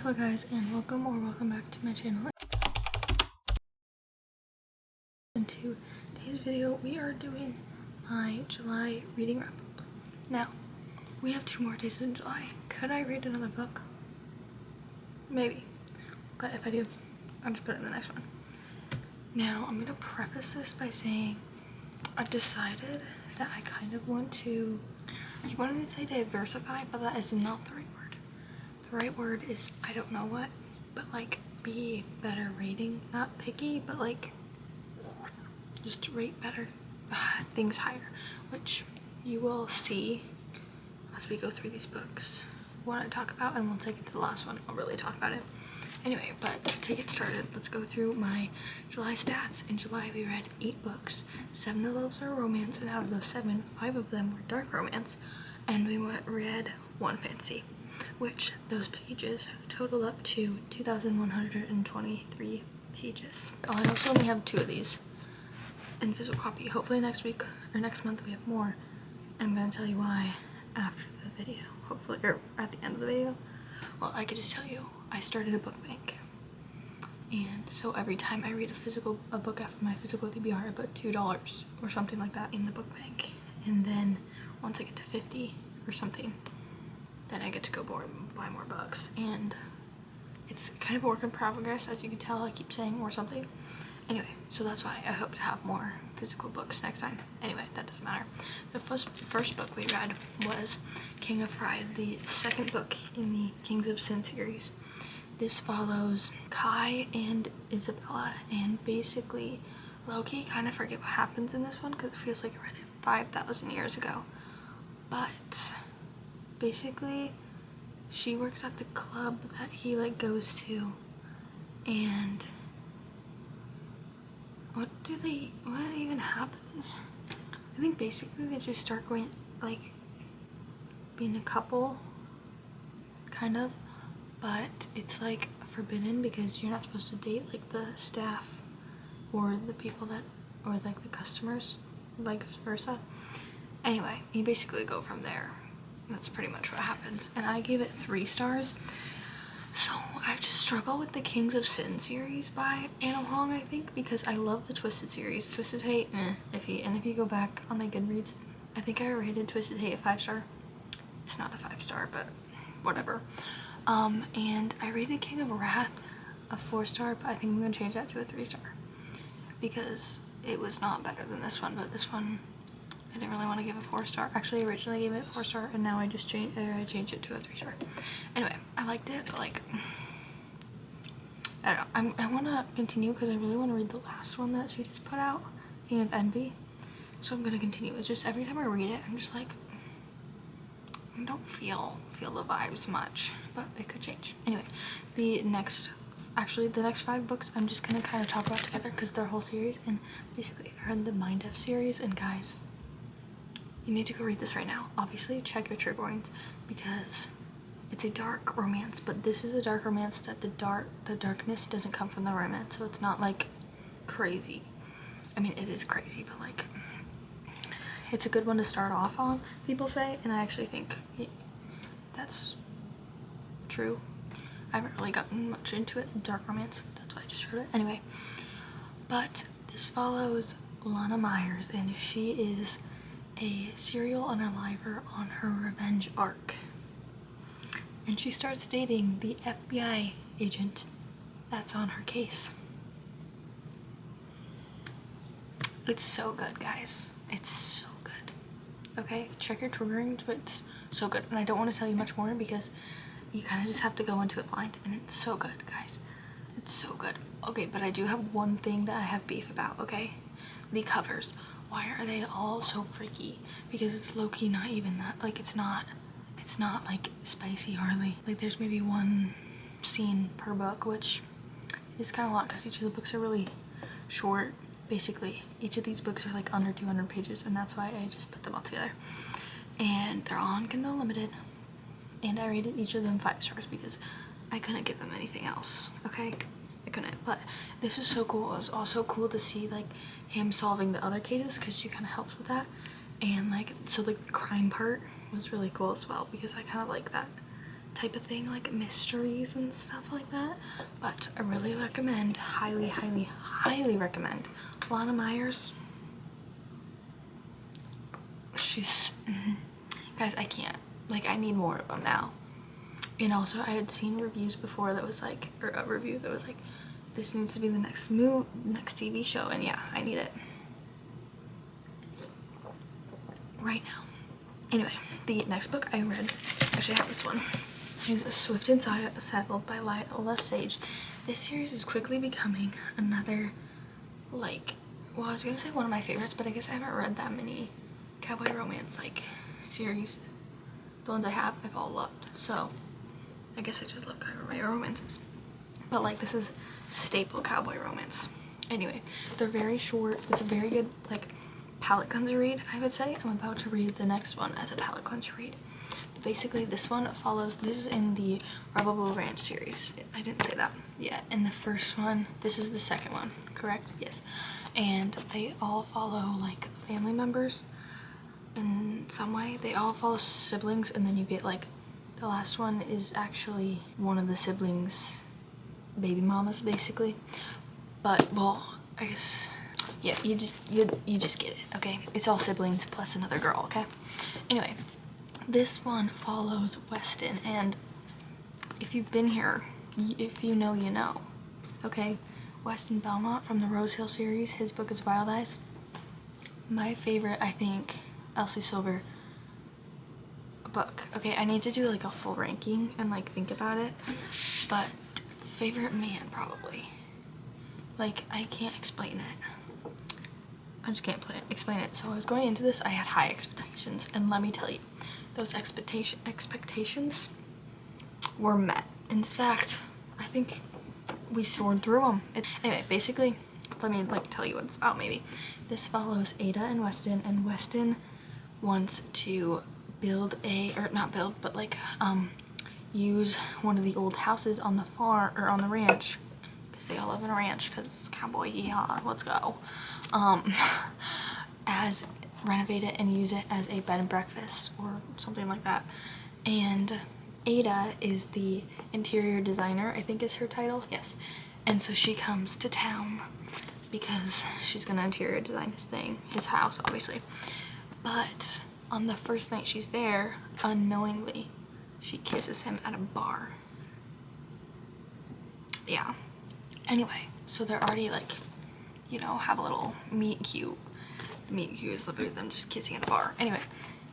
Hello guys, and welcome back to my channel. In today's video we are doing my July reading wrap up. Now we have 2 more days in July. Could I read another book? Maybe, but if I do, I'll just put it in the next one. Now I'm gonna preface this by saying I've decided that I kind of want to, you wanted to say diversify, but that is not the right word. The right word is, I don't know what, but like be better rating, not picky, but like just rate better things higher, which you will see as we go through these books what I talk about, and we'll take it to the last one. I'll really talk about it. Anyway, but to get started, let's go through my July stats. In July, we read 8 books. 7 of those are romance, and out of those 7, 5 of them were dark romance, and we read 1 fantasy, which those pages total up to 2,123 pages. I also only have 2 of these in physical copy. Hopefully next week or next month we have more. I'm gonna tell you why after the video, hopefully, or at the end of the video. Well, I could just tell you, I started a book bank, and so every time I read a book after my physical TBR, I put $2 or something like that in the book bank, and then once I get to 50 or something, then I get to go buy more books. And it's kind of a work in progress, as you can tell. I keep saying or something. Anyway, so that's why I hope to have more physical books next time. Anyway, that doesn't matter. The first book we read was King of Pride, the second book in the Kings of Sin series. This follows Kai and Isabella, and basically low-key kind of forget what happens in this one because it feels like I read it 5,000 years ago. But basically she works at the club that he like goes to, and what even happens? I think basically they just start going, like, being a couple, kind of, but it's like forbidden because you're not supposed to date like the staff or the people that, or like the customers, like vice versa. Anyway, you basically go from there. That's pretty much what happens, and I gave it 3 stars. So I just struggle with the Kings of Sin series by Anna Huang, I think, because I love the Twisted series. Twisted Hate, iffy. And if you go back on my Goodreads, I think I rated Twisted Hate a 5-star. It's not a 5-star, but whatever. And I rated King of Wrath a 4-star, but I think I'm gonna change that to a 3-star because it was not better than this one. But this one, I didn't really want to give a 4-star. Actually, I originally gave it a 4-star, and now I just changed it to a 3-star. Anyway, I liked it, but like, I don't know. I want to continue because I really want to read the last one that she just put out, King of Envy. So I'm gonna continue. It's just every time I read it, I'm just like, I don't feel the vibes much, but it could change. Anyway, the next 5 books I'm just gonna kind of talk about together because they're a whole series, and basically I read the Mind F series, and guys, you need to go read this right now. Obviously, check your trigger warnings because it's a dark romance, but this is a dark romance that the darkness doesn't come from the romance, so it's not like crazy. I mean, it is crazy, but like, it's a good one to start off on, people say, and I actually think that's true. I haven't really gotten much into it, dark romance, that's why I just wrote it. Anyway, but this follows Lana Myers, and she is a serial unaliver on her revenge arc, and she starts dating the FBI agent that's on her case. It's so good, guys. It's so good. Okay, check your triggering, but it's so good, and I don't want to tell you much more because you kind of just have to go into it blind, and it's so good, guys. It's so good. Okay, but I do have one thing that I have beef about, okay? The covers. Why are they all so freaky? Because it's low-key not even that, like, it's not like spicy hardly. Like, there's maybe 1 scene per book, which is kind of a lot because each of the books are really short. Basically, each of these books are like under 200 pages, and that's why I just put them all together. And they're all on Kindle Unlimited, and I rated each of them 5 stars because I couldn't give them anything else, okay? I couldn't. But this was so cool. It was also cool to see like him solving the other cases because she kind of helps with that, and like, so like the crime part was really cool as well because I kind of like that type of thing, like mysteries and stuff like that. But I really recommend, highly, highly, highly recommend Lana Myers. She's, guys, I can't, like, I need more of them now. And also I had seen reviews before that was like, or a review that was like, this needs to be the next TV show, and yeah, I need it right now. Anyway, the next book I read, actually I have this one, is Swift and Saddled by Lila Sage. This series is quickly becoming another, like, well, I was gonna say one of my favorites, but I guess I haven't read that many cowboy romance like series. The ones I have, I've all loved, so I guess I just love cowboy romances. But like, this is staple cowboy romance. Anyway, they're very short. It's a very good like palate cleanser read, I would say. I'm about to read the next one as a palate cleanser read. Basically, this one follows, this is in the Rebel Ranch series. I didn't say that yet. In the first one, this is the second one, correct? Yes. And they all follow like family members in some way. They all follow siblings, and then you get like, the last one is actually one of the siblings' baby mamas, basically. But, well, I guess, yeah, you just get it, okay? It's all siblings plus another girl, okay? Anyway, this one follows Weston, and if you've been here, if you know, you know, okay? Weston Belmont from the Rose Hill series, his book is Wild Eyes. My favorite, I think, Elsie Silver book. Okay, I need to do like a full ranking and like think about it, but favorite man, probably. Like, I can't explain it. I just can't explain it. So I was going into this, I had high expectations, and let me tell you, those expectations were met. In fact, I think we soared through them. Anyway, basically, let me like tell you what it's about. Maybe this follows Ada and Weston wants to build or not build, but like use one of the old houses on the farm, or on the ranch, because they all live in a ranch, because cowboy, yeehaw, let's go, as renovate it and use it as a bed and breakfast or something like that. And Ada is the interior designer, I think is her title, yes. And so she comes to town because she's gonna interior design his house, obviously. But on the first night she's there, unknowingly, she kisses him at a bar. Yeah. Anyway, so they're already like, you know, have a little meet and cute. The meet and cute is literally them just kissing at the bar. Anyway,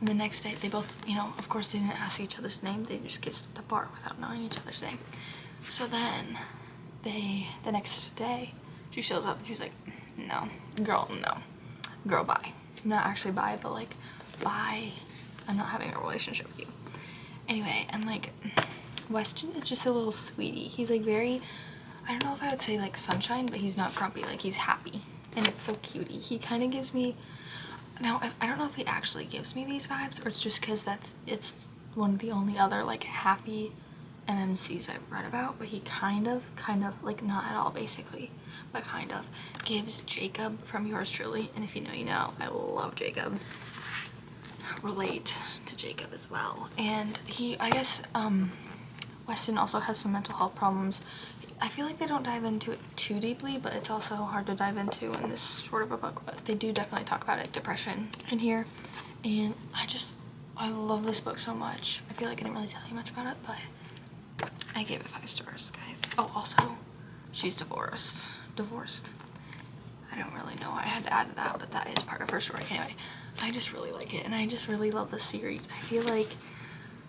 and the next day they both, you know, of course they didn't ask each other's name. They just kissed at the bar without knowing each other's name. So then the next day, she shows up and she's like, no, girl, bye. Not actually bye, but like, bye, I'm not having a relationship with you. Anyway, and like, Weston is just a little sweetie. He's like very, I don't know if I would say like sunshine, but he's not grumpy, like he's happy, and it's so cutie. He kind of gives me, now I don't know if he actually gives me these vibes, or it's just because it's one of the only other like happy MMCs I've read about, but he kind of, like not at all basically, but kind of gives Jacob from Yours Truly, and if you know, you know, I love Jacob. Relate to Jacob as well. And I guess Weston also has some mental health problems. I feel like they don't dive into it too deeply, but it's also hard to dive into in this sort of a book, but they do definitely talk about it, depression in here. And I love this book so much. I feel like I didn't really tell you much about it, but I gave it 5 stars, guys. Oh, also, she's divorced. I don't really know why I had to add that, but that is part of her story. Anyway, I just really like it, and I just really love the series. I feel like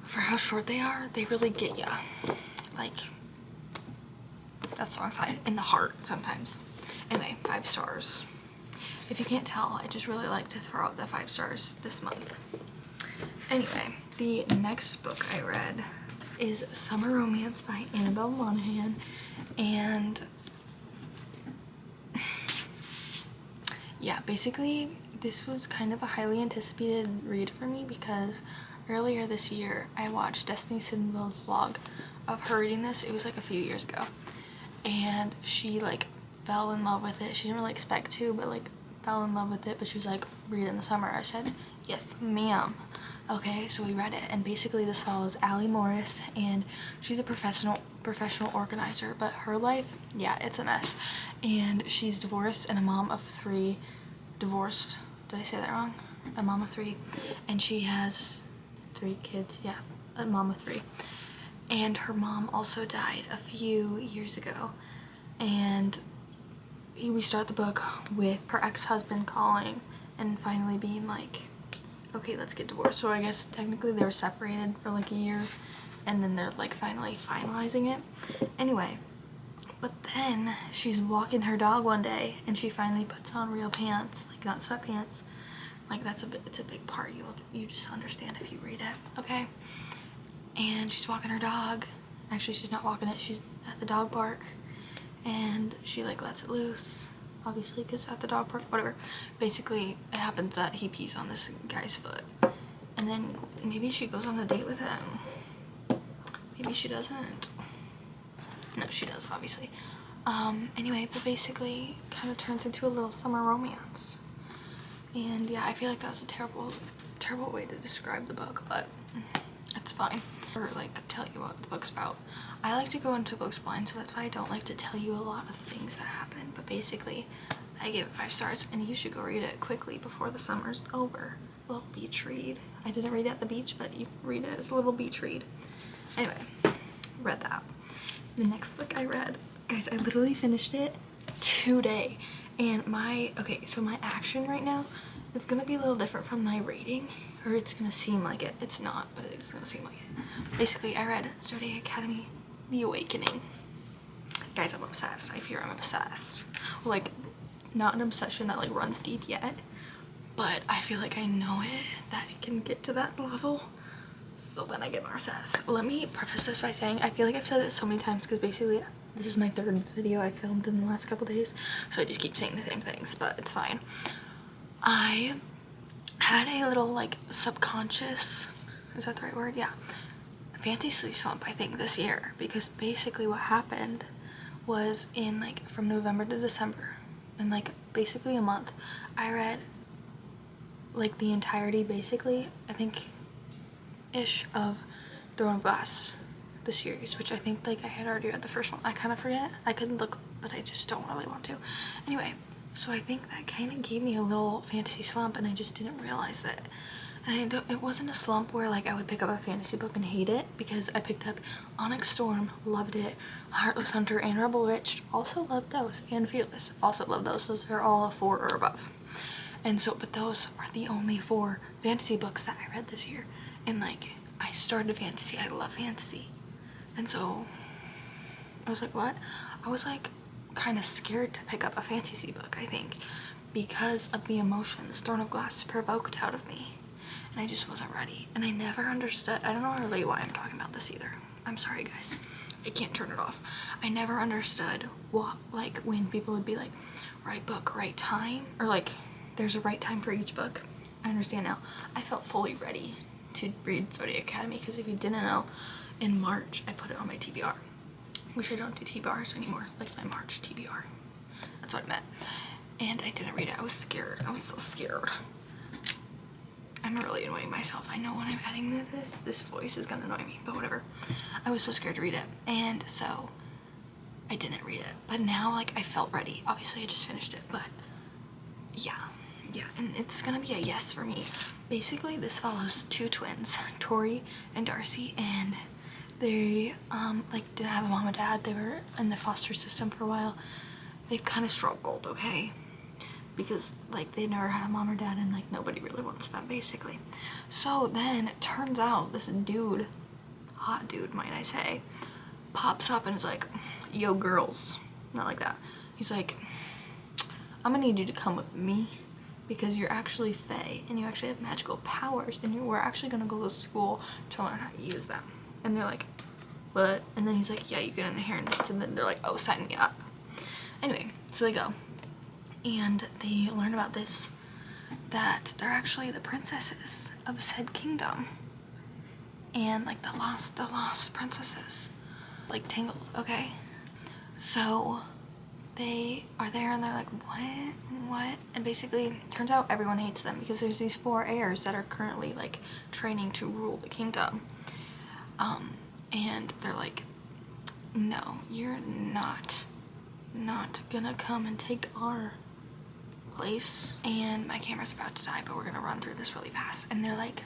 for how short they are, they really get ya. Like, that song's in the heart sometimes. Anyway, 5 stars. If you can't tell, I just really like to throw out the 5 stars this month. Anyway, the next book I read is Summer Romance by Annabelle Monaghan, and yeah, basically this was kind of a highly anticipated read for me because earlier this year I watched Destiny Sidwell's vlog of her reading this. It was like a few years ago, and she like fell in love with it. She didn't really expect to, but like fell in love with it, but she was like, read it in the summer. I said, yes ma'am. Okay, so we read it, and basically this follows Allie Morris, and she's a professional organizer, but her life, yeah, it's a mess. And she's divorced and a mom of 3. Divorced, did I say that wrong? A mom of 3, and she has 3 kids. Yeah, a mom of 3. And her mom also died a few years ago, and we start the book with her ex-husband calling and finally being like, okay, let's get divorced. So I guess technically they were separated for like a year, and then they're like finally finalizing it. Anyway, but then she's walking her dog one day and she finally puts on real pants, like not sweatpants. Like it's a big part. You just understand if you read it, okay? And she's walking her dog. Actually, she's not walking it. She's at the dog park, and she like lets it loose. Obviously, because at the dog park, whatever. Basically, it happens that he pees on this guy's foot, and then maybe she goes on a date with him. Maybe she doesn't. No, she does, obviously. Anyway, but basically, kind of turns into a little summer romance. And yeah, I feel like that was a terrible way to describe the book, but it's fine. Or like tell you what the book's about. I like to go into books blind, so that's why I don't like to tell you a lot of things that happen. But basically, I gave it 5 stars, and you should go read it quickly before the summer's over. A little beach read. I didn't read it at the beach, but you can read it as a little beach read. Anyway, read that. The next book I read, guys, I literally finished it today. And my action right now is gonna be a little different from my rating, or it's gonna seem like it. It's not, but it's gonna seem like it. Basically, I read Zodiac Academy, The Awakening. Guys, I'm obsessed. I fear I'm obsessed. Well, like, not an obsession that like runs deep yet, but I feel like I know it, that it can get to that level. So then I get more obsessed. Let me preface this by saying I feel like I've said it so many times because basically this is my 3rd video I filmed in the last couple days, so I just keep saying the same things, but it's fine. I had a little like subconscious, is that the right word? Yeah, fantasy slump I think this year, because basically what happened was in like from November to December, in like basically a month, I read like the entirety basically, I think ish, of Throne of Glass, the series, which I think like I had already read the first one. I kind of forget. I could look, but I just don't really want to. Anyway, so I think that kind of gave me a little fantasy slump, and I just didn't realize that. And it wasn't a slump where like I would pick up a fantasy book and hate it, because I picked up Onyx Storm, loved it, Heartless Hunter and Rebel Witch, also loved those, and Fearless, also loved those. Those are all a 4 or above. And so, but those are the only 4 fantasy books that I read this year. And like, I started fantasy, I love fantasy. And so, I was like, what? I was like, kind of scared to pick up a fantasy book, I think, because of the emotions Throne of Glass provoked out of me. And I just wasn't ready. And I never understood, I don't know really why I'm talking about this either. I'm sorry, guys. I can't turn it off. I never understood what, like, when people would be like, right book, right time, or like, there's a right time for each book. I understand now. I felt fully ready to read Zodiac Academy, because if you didn't know, in March I put it on my TBR, which I don't do TBRs anymore, like my March TBR. That's what I meant. And I didn't read it. I was scared. I was so scared. I'm really annoying myself. I know when I'm editing this voice is gonna annoy me, but whatever. I was so scared to read it, and so I didn't read it. But now, like, I felt ready. Obviously, I just finished it, but yeah, and it's gonna be a yes for me. Basically, this follows 2 twins, Tori and Darcy, and they like didn't have a mom and dad. They were in the foster system for a while. They've kind of struggled, okay, because like they never had a mom or dad, and like nobody really wants them, basically. So then it turns out this dude, hot dude might I say, pops up and is like, yo girls, not like that, he's like, I'm gonna need you to come with me, because you're actually Fae and you actually have magical powers, and we're actually gonna go to school to learn how to use them. And they're like, what? And then he's like, yeah, you get an inheritance. And then they're like, oh, sign me up. Anyway, so they go, and they learn about this, that they're actually the princesses of said kingdom, and like the lost princesses, like Tangled, okay? So they are there and they're like, what? And basically, turns out everyone hates them because there's these 4 heirs that are currently like training to rule the kingdom. And they're like, no, you're not gonna come and take our place. And my camera's about to die, but we're gonna run through this really fast. And they're like,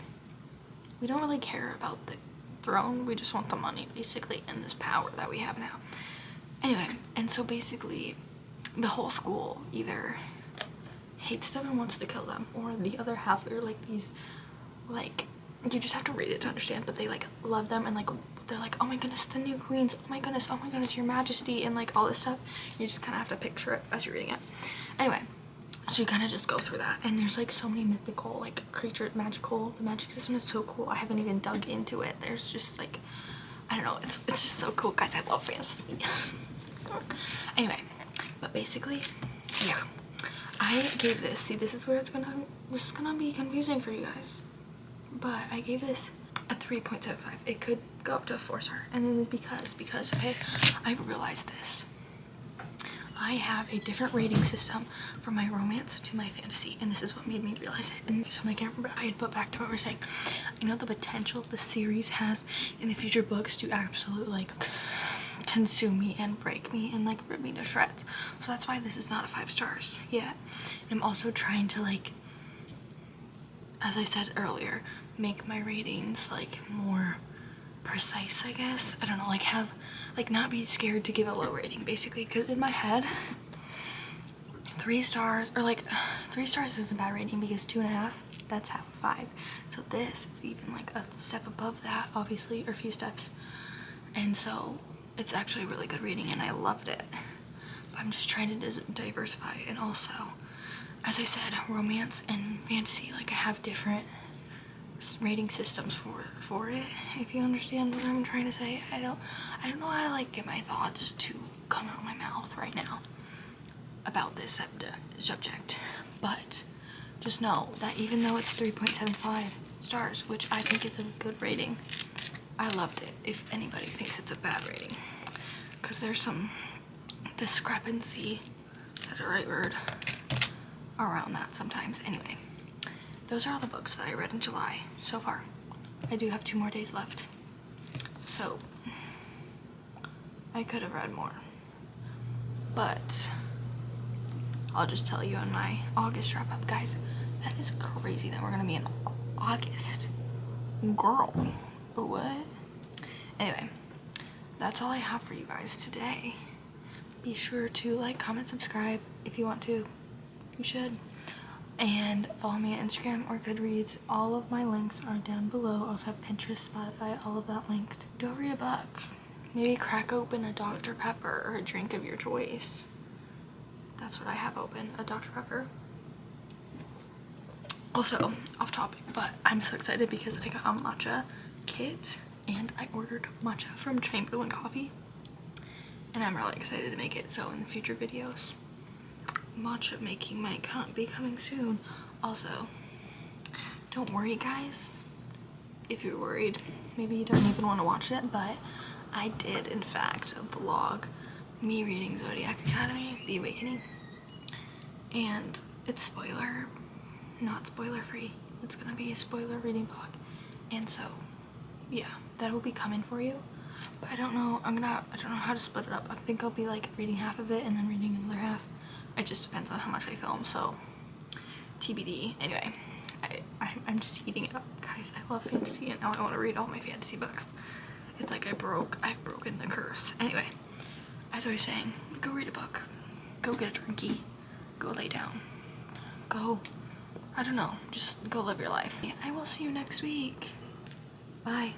we don't really care about the throne, we just want the money, basically, and this power that we have now. Anyway, and so basically the whole school either hates them and wants to kill them, or the other half are like these, like, you just have to read it to understand, but they like love them, and like they're like, oh my goodness, the new queens, oh my goodness, your majesty, and like all this stuff. You just kind of have to picture it as you're reading it. Anyway, so you kind of just go through that, and there's like so many mythical like creatures, the magic system is so cool. I haven't even dug into it. There's just like, I don't know, it's just so cool, guys. I love fantasy. Anyway, but basically, yeah, I gave this, see, this is gonna be confusing for you guys, but I gave this a 3.75. It could go up to a 4-star, and it is because okay, I realized this. I have a different rating system from my romance to my fantasy, and this is what made me realize it. And so I can't remember, I had put back to what we're saying. I know the potential the series has in the future books to absolutely like consume me and break me and like rip me to shreds. So that's why this is not a 5 stars yet. And I'm also trying to, like, as I said earlier, make my ratings like more precise, I guess. I don't know, like have, like, not be scared to give a low rating, basically, because in my head 3 stars, or like 3 stars isn't a bad rating because 2.5, that's half of 5. So this is even like a step above that, obviously, or a few steps, and so it's actually a really good reading and I loved it. But I'm just trying to diversify, and also, as I said, romance and fantasy, like I have different rating systems for it, if you understand what I'm trying to say. I don't know how to like get my thoughts to come out of my mouth right now about this subject, but just know that even though it's 3.75 stars, which I think is a good rating, I loved it if anybody thinks it's a bad rating, because there's some discrepancy, that's the right word, around that sometimes. Anyway, those are all the books that I read in July so far. I do have 2 more days left, so I could have read more, but I'll just tell you on my August wrap up. Guys, that is crazy that we're gonna be in August. Girl, what? Anyway, that's all I have for you guys today. Be sure to like, comment, subscribe if you want to. You should. And follow me on Instagram or Goodreads. All of my links are down below. I also have Pinterest, Spotify, all of that linked. Go read a book. Maybe crack open a Dr. Pepper or a drink of your choice. That's what I have open, a Dr. Pepper. Also, off topic, but I'm so excited because I got a matcha kit and I ordered matcha from Chamberlain Coffee. And I'm really excited to make it, so in future videos, matcha making might be coming soon. Also, don't worry guys, if you're worried, maybe you don't even want to watch it, but I did in fact vlog me reading Zodiac Academy, The Awakening, and it's not spoiler free, it's gonna be a spoiler reading vlog, and so yeah, that will be coming for you. But I don't know, I don't know how to split it up. I think I'll be like reading half of it and then reading another half. It just depends on how much I film, so TBD. Anyway, I'm just eating it up. Guys, I love fantasy and now I want to read all my fantasy books. It's like I've broken the curse. Anyway, as I was saying, go read a book. Go get a drinky. Go lay down. Go, I don't know, just go live your life. I will see you next week. Bye.